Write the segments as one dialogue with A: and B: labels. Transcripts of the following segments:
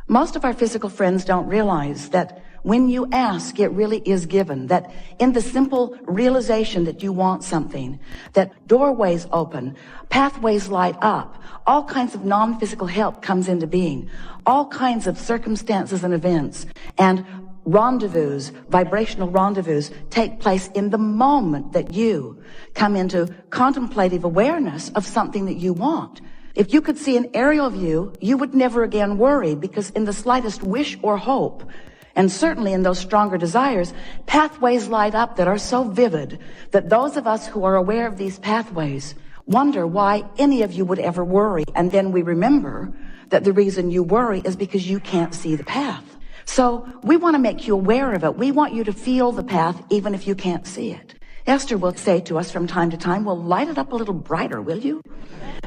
A: Most of our physical friends don't realize that when you ask, it really is given. That in the simple realization that you want something, that doorways open, pathways light up, all kinds of non-physical help comes into being, all kinds of circumstances and events, and rendezvous, vibrational rendezvous, take place in the moment that you come into contemplative awareness of something that you want. If you could see an aerial view, you would never again worry, because in the slightest wish or hope, and certainly in those stronger desires, pathways light up that are so vivid that those of us who are aware of these pathways wonder why any of you would ever worry. And then we remember that the reason you worry is because you can't see the path. So we want to make you aware of it. We want you to feel the path even if you can't see it. Esther will say to us from time to time, well, light it up a little brighter, will you?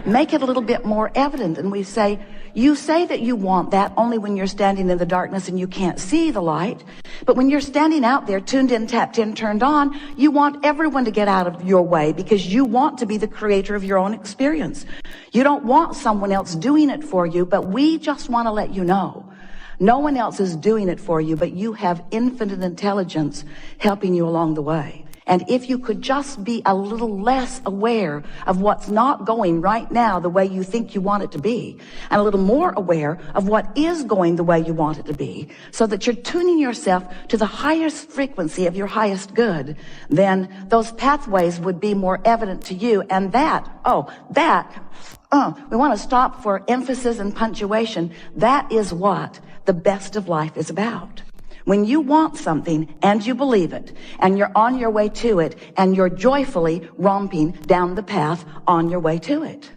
A: Make it a little bit more evident. And we say, you say that you want that only when you're standing in the darkness and you can't see the light. But when you're standing out there, tuned in, tapped in, turned on, you want everyone to get out of your way because you want to be the creator of your own experience. You don't want someone else doing it for you, but we just want to let you know. No one else is doing it for you, but you have infinite intelligence helping you along the way. And if you could just be a little less aware of what's not going right now the way you think you want it to be, and a little more aware of what is going the way you want it to be, so that you're tuning yourself to the highest frequency of your highest good, then those pathways would be more evident to you. And we want to stop for emphasis and punctuation. That is what the best of life is about. When you want something and you believe it and you're on your way to it and you're joyfully romping down the path on your way to it.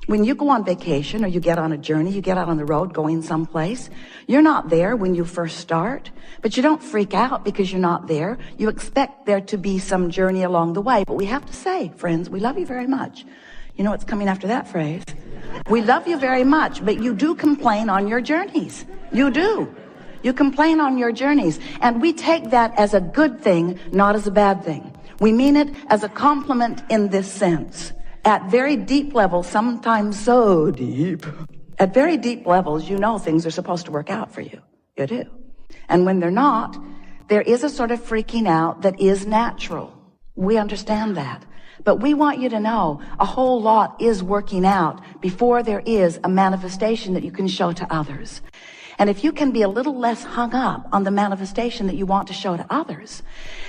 A: When you go on vacation or you get on a journey, you get out on the road going someplace, you're not there when you first start, but you don't freak out because you're not there. You expect there to be some journey along the way. But we have to say, friends, we love you very much. You know what's coming after that phrase? We love you very much, but you do complain on your journeys. You do. You complain on your journeys, and we take that as a good thing, not as a bad thing. We mean it as a compliment in this sense. At very deep levels, sometimes so deep, at very deep levels, you know things are supposed to work out for you. You do. And when they're not, there is a sort of freaking out that is natural. We understand that. But we want you to know a whole lot is working out before there is a manifestation that you can show to others. And if you can be a little less hung up on the manifestation that you want to show to others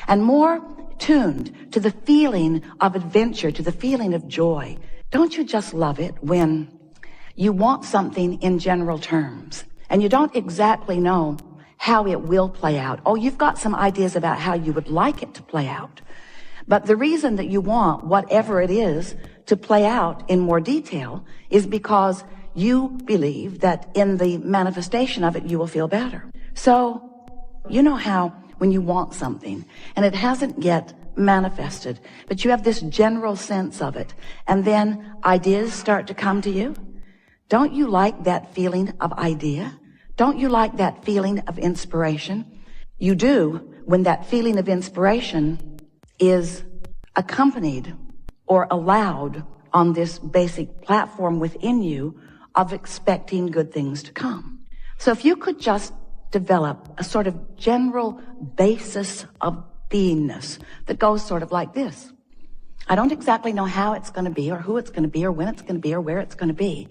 A: and more tuned to the feeling of adventure, to the feeling of joy, don't you just love it when you want something in general terms and you don't exactly know how it will play out? Oh, you've got some ideas about how you would like it to play out. But the reason that you want whatever it is to play out in more detail is because you believe that in the manifestation of it, you will feel better. So, you know how when you want something and it hasn't yet manifested, but you have this general sense of it, and then ideas start to come to you? Don't you like that feeling of idea? Don't you like that feeling of inspiration? You do when that feeling of inspiration is accompanied or allowed on this basic platform within you of expecting good things to come. So if you could just develop a sort of general basis of beingness that goes sort of like this. I don't exactly know how it's going to be or who it's going to be or when it's going to be or where it's going to be,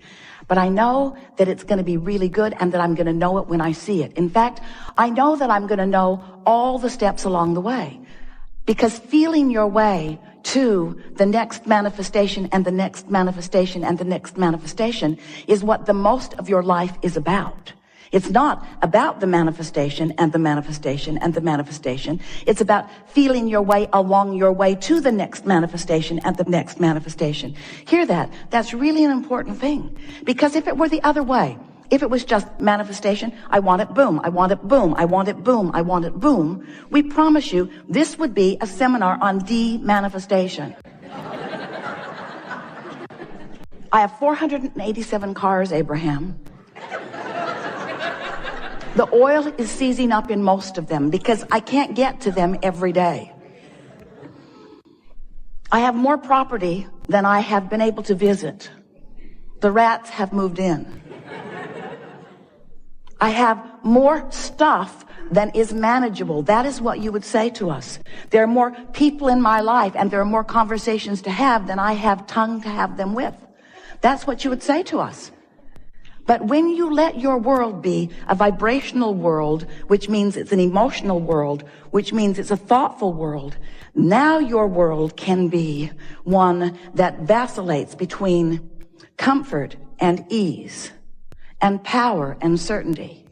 A: but I know that it's going to be really good and that I'm going to know it when I see it. In fact, I know that I'm going to know all the steps along the way, because feeling your way to the next manifestation and the next manifestation and the next manifestation is what the most of your life is about. It's not about the manifestation and the manifestation and the manifestation. It's about feeling your way along your way to the next manifestation and the next manifestation. Hear that? That's really an important thing. Because if it were the other way, if it was just manifestation, I want it, boom, I want it, boom, I want it, boom, I want it, boom, we promise you this would be a seminar on de-manifestation. I have 487 cars, Abraham. The oil is seizing up in most of them because I can't get to them every day. I have more property than I have been able to visit. The rats have moved in. I have more stuff than is manageable. That is what you would say to us. There are more people in my life and there are more conversations to have than I have tongue to have them with. That's what you would say to us. But when you let your world be a vibrational world, which means it's an emotional world, which means it's a thoughtful world, now your world can be one that vacillates between comfort and ease, and power and certainty,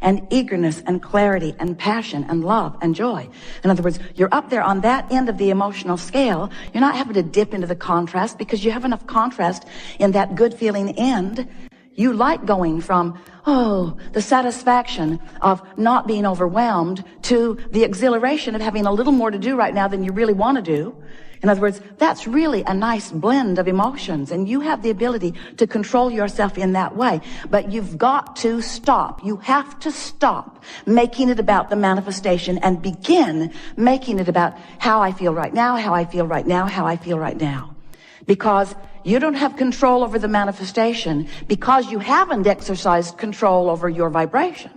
A: and eagerness and clarity and passion and love and joy. In other words, you're up there on that end of the emotional scale. You're not having to dip into the contrast because you have enough contrast in that good feeling end. You like going from, the satisfaction of not being overwhelmed to the exhilaration of having a little more to do right now than you really want to do. In other words, that's really a nice blend of emotions, and you have the ability to control yourself in that way. But you've got to stop. You have to stop making it about the manifestation and begin making it about how I feel right now, how I feel right now, how I feel right now. Because you don't have control over the manifestation because you haven't exercised control over your vibration.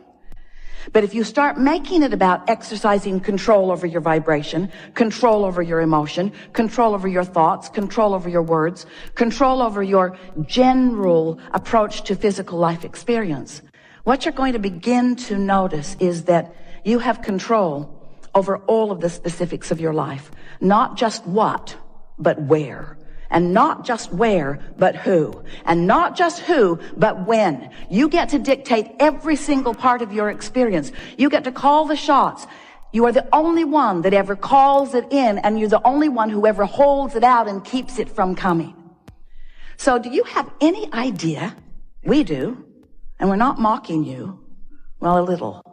A: But if you start making it about exercising control over your vibration, control over your emotion, control over your thoughts, control over your words, control over your general approach to physical life experience, what you're going to begin to notice is that you have control over all of the specifics of your life. Not just what, but where. And not just where, but who. And not just who, but when. You get to dictate every single part of your experience. You get to call the shots. You are the only one that ever calls it in, and you're the only one who ever holds it out and keeps it from coming. So do you have any idea? We do. And we're not mocking you. Well, a little.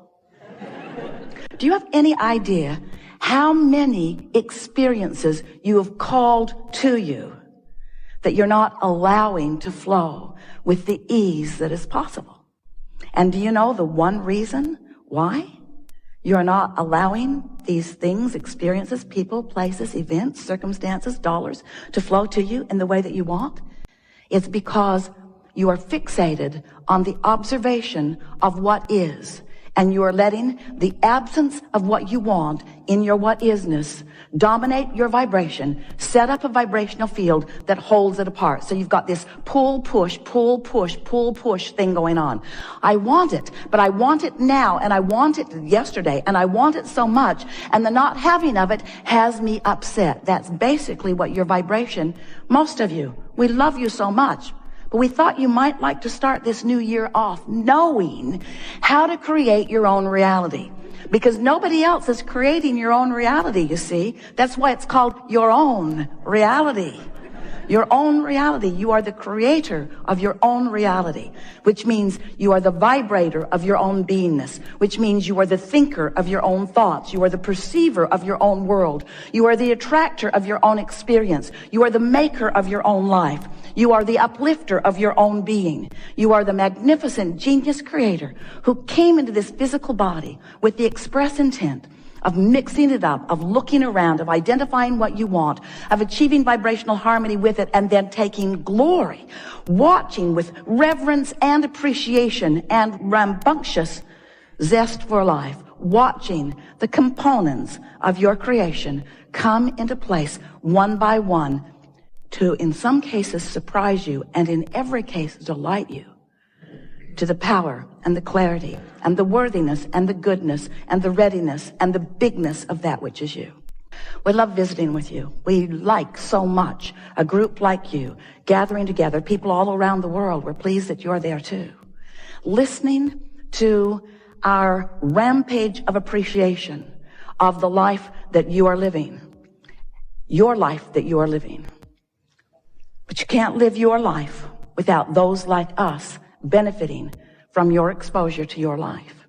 A: Do you have any idea how many experiences you have called to you that you're not allowing to flow with the ease that is possible? And do you know the one reason why you're not allowing these things, experiences, people, places, events, circumstances, dollars to flow to you in the way that you want? It's because you are fixated on the observation of what is, and you are letting the absence of what you want in your what isness dominate your vibration, set up a vibrational field that holds it apart. So you've got this pull, push, pull, push, pull, push thing going on. I want it, but I want it now, and I want it yesterday, and I want it so much, and the not having of it has me upset. That's basically what your vibration, most of you, we love you so much, but we thought you might like to start this new year off knowing how to create your own reality. Because nobody else is creating your own reality, you see. That's why it's called your own reality. Your own reality. You are the creator of your own reality, which means you are the vibrator of your own beingness, which means you are the thinker of your own thoughts. You are the perceiver of your own world. You are the attractor of your own experience. You are the maker of your own life. You are the uplifter of your own being. You are the magnificent genius creator who came into this physical body with the express intent of mixing it up, of looking around, of identifying what you want, of achieving vibrational harmony with it, and then taking glory, watching with reverence and appreciation and rambunctious zest for life, watching the components of your creation come into place one by one to, in some cases, surprise you, and in every case, delight you to the power and the clarity and the worthiness and the goodness and the readiness and the bigness of that which is you. We love visiting with you. We like so much a group like you gathering together, people all around the world. We're pleased that you're there too. Listening to our rampage of appreciation of the life that you are living. Your life that you are living. But you can't live your life without those like us benefiting from your exposure to your life.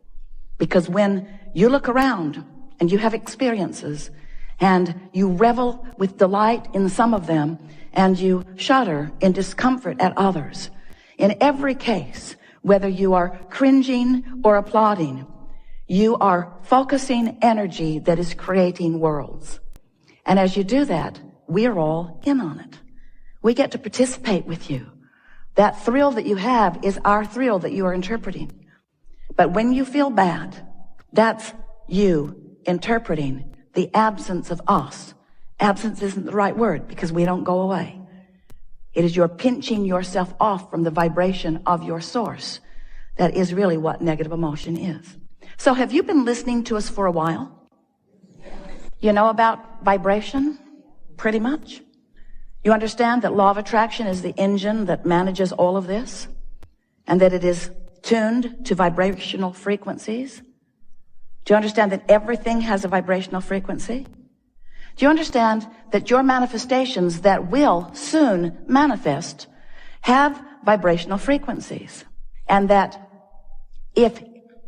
A: Because when you look around and you have experiences and you revel with delight in some of them and you shudder in discomfort at others, in every case, whether you are cringing or applauding, you are focusing energy that is creating worlds. And as you do that, we are all in on it. We get to participate with you. That thrill that you have is our thrill that you are interpreting. But when you feel bad, that's you interpreting the absence of us. Absence isn't the right word because we don't go away. It is your pinching yourself off from the vibration of your source. That is really what negative emotion is. So have you been listening to us for a while? You know about vibration? Pretty much. You understand that law of attraction is the engine that manages all of this, and that it is tuned to vibrational frequencies? Do you understand that everything has a vibrational frequency? Do you understand that your manifestations that will soon manifest have vibrational frequencies? And that if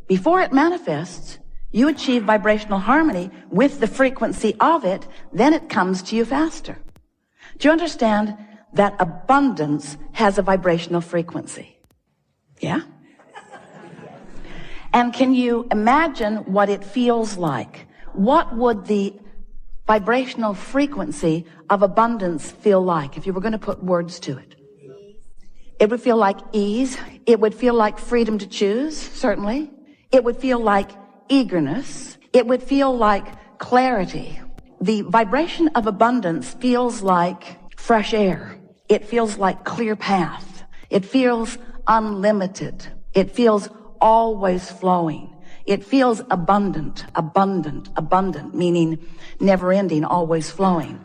A: before it manifests, you achieve vibrational harmony with the frequency of it, then it comes to you faster. Do you understand that abundance has a vibrational frequency? Yeah? And can you imagine what it feels like? What would the vibrational frequency of abundance feel like if you were going to put words to it? It would feel like ease. It would feel like freedom to choose, certainly. It would feel like eagerness. It would feel like clarity. The vibration of abundance feels like fresh air. It feels like clear path. It feels unlimited. It feels always flowing. It feels abundant, meaning never ending, always flowing.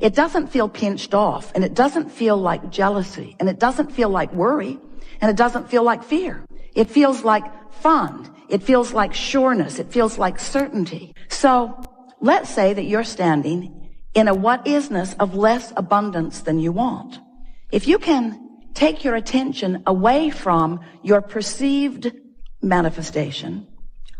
A: It doesn't feel pinched off, and it doesn't feel like jealousy, and it doesn't feel like worry, and it doesn't feel like fear. It feels like fun. It feels like sureness. It feels like certainty. So let's say that you're standing in a what-isness of less abundance than you want. If you can take your attention away from your perceived manifestation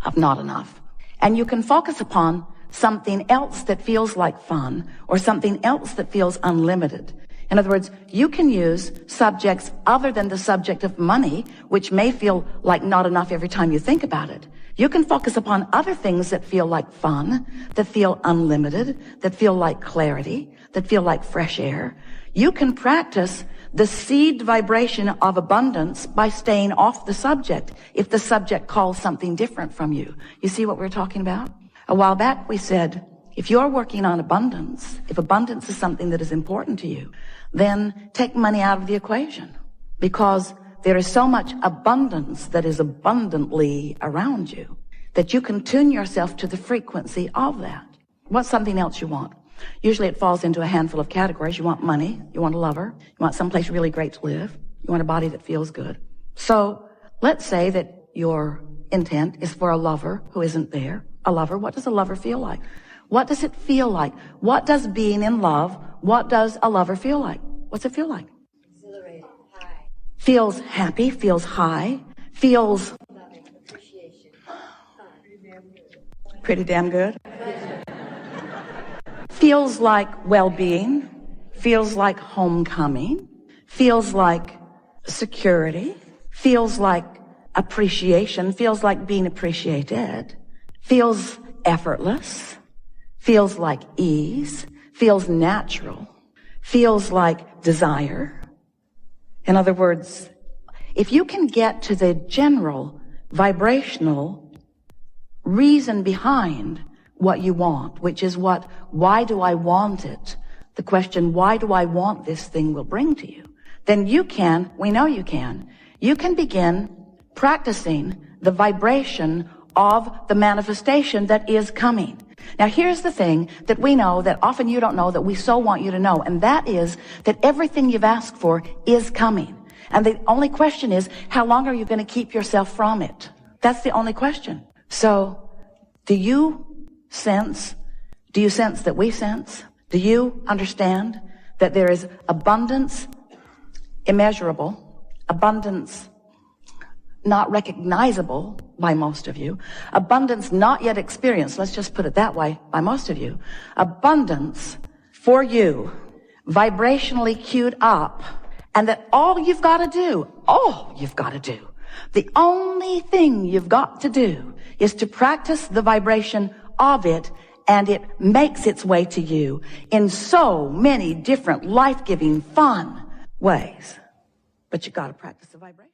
A: of not enough, and you can focus upon something else that feels like fun, or something else that feels unlimited. In other words, you can use subjects other than the subject of money, which may feel like not enough every time you think about it. You can focus upon other things that feel like fun, that feel unlimited, that feel like clarity, that feel like fresh air. You can practice the seed vibration of abundance by staying off the subject if the subject calls something different from you. You see what we're talking about? A while back we said, if you're working on abundance, if abundance is something that is important to you, then take money out of the equation, because there is so much abundance that is abundantly around you that you can tune yourself to the frequency of that. What's something else you want? Usually it falls into a handful of categories. You want money, you want a lover, you want someplace really great to live, you want a body that feels good. So let's say that your intent is for a lover who isn't there. A lover, what does a lover feel like? What does it feel like? What does being in love, what does a lover feel like? What's it feel like?
B: Exhilarated, high.
A: Feels happy, feels high, feels
B: Loving, appreciation.
A: pretty damn good. Feels like well-being, feels like homecoming, feels like security, feels like appreciation, feels like being appreciated, feels effortless, feels like ease, feels natural, feels like desire. In other words, if you can get to the general vibrational reason behind what you want, which is why do I want it? The question, why do I want this thing will bring to you. Then we know you can begin practicing the vibration of the manifestation that is coming. Now here's the thing that we know that often you don't know that we so want you to know, and that is that everything you've asked for is coming. And the only question is, how long are you going to keep yourself from it? That's the only question. So, do you sense that we sense? Do you understand that there is abundance immeasurable, abundance not recognizable by most of you, abundance not yet experienced, let's just put it that way, by most of you, abundance for you, vibrationally queued up, and that all you've got to do, the only thing you've got to do is to practice the vibration of it, and it makes its way to you in so many different life-giving, fun ways. But you got to practice the vibration.